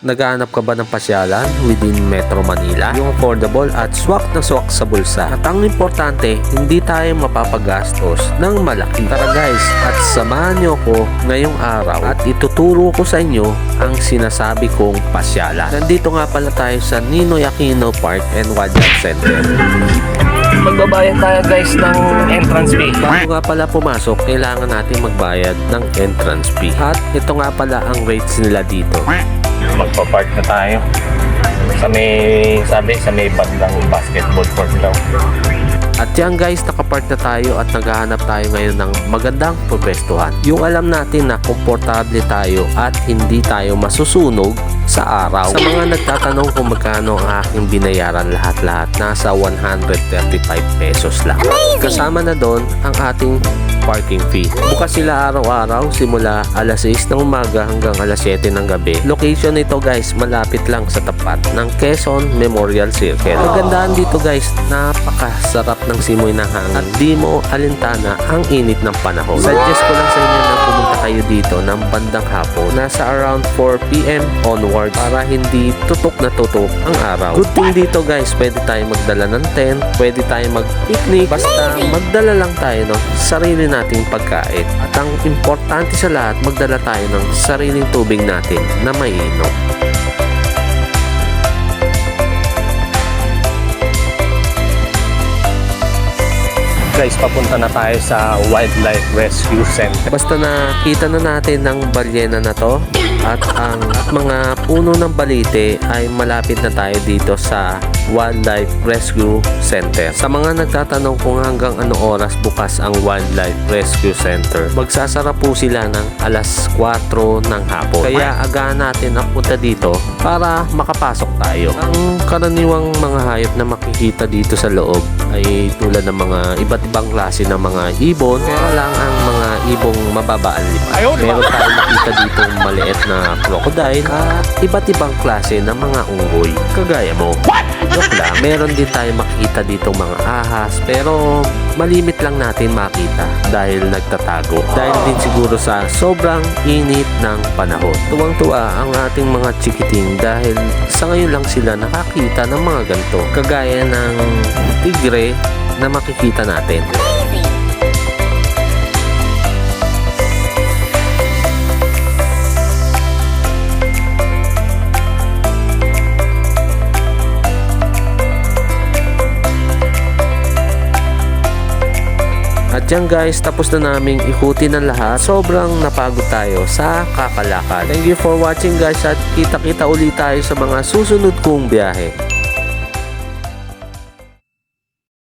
Naghahanap ka ba ng pasyalan within Metro Manila? Yung affordable at swak na swak sa bulsa. At ang importante, hindi tayo mapapagastos ng malaki. Tara guys, at samahan nyo ko ngayong araw at ituturo ko sa inyo ang sinasabi kong pasyalan. Nandito nga pala tayo sa Ninoy Aquino Park and Wildlife Center. Magbabayad tayo guys ng entrance fee. Bago nga pala pumasok, kailangan natin magbayad ng entrance fee. At ito nga pala ang rates nila dito. Magpa-park na tayo sa may bandang basketball court daw. At yan guys, nakapark na tayo at naghahanap tayo ngayon ng magandang pwestuhan. Yung alam natin na komportable tayo at hindi tayo masusunog sa araw. Sa mga nagtatanong kung magkano ang aking binayaran, lahat-lahat nasa 135 pesos lang. Amazing! Kasama na doon ang ating parking fee. Bukas sila araw-araw simula alas 6 ng umaga hanggang alas 7 ng gabi. Location nito guys, malapit lang sa tapat ng Quezon Memorial Circle. Magandaan dito guys, napakasarap ng simoy ng hangin at di mo alintana ang init ng panahon. Suggest ko lang sa inyo na pumunta kayo dito ng bandang hapon, nasa around 4 PM onwards para hindi tutok na tutok ang araw. Good thing dito guys, pwede tayo magdala ng tent, pwede tayo mag-picnic, basta magdala lang tayo ng sarili nating pagkain. At ang importante sa lahat, magdala tayo ng sariling tubig natin na maiinom. Guys, papunta na tayo sa Wildlife Rescue Center. Basta nakita na natin ng balyena na to at ang mga puno ng balite ay malapit na tayo dito sa Wildlife Rescue Center. Sa mga nagtatanong kung hanggang ano oras bukas ang Wildlife Rescue Center, magsasara po sila ng alas 4 ng hapon. Kaya agahan natin ang punta dito para makapasok tayo. Ang karaniwang mga hayop na makikita dito sa loob ay tulad ng mga iba't ibang klase ng mga ibon, pero lang ang mga ibong mababa ang lipat. Meron tayong makita dito maliit na crocodile at iba't ibang klase ng mga unggoy kagaya mo. Joke lang, meron din tayo makita dito mga ahas, pero malimit lang natin makita dahil nagtatago. Dahil din siguro sa sobrang init ng panahon. Tuwang-tuwa ang ating mga chikiting dahil sa ngayon lang sila nakakita ng mga ganito, kagaya ng tigre na makikita natin. At yan guys, tapos na naming ikutin ang lahat. Sobrang napagod tayo sa kakalakal. Thank you for watching guys at kita-kita ulit tayo sa mga susunod kong biyahe.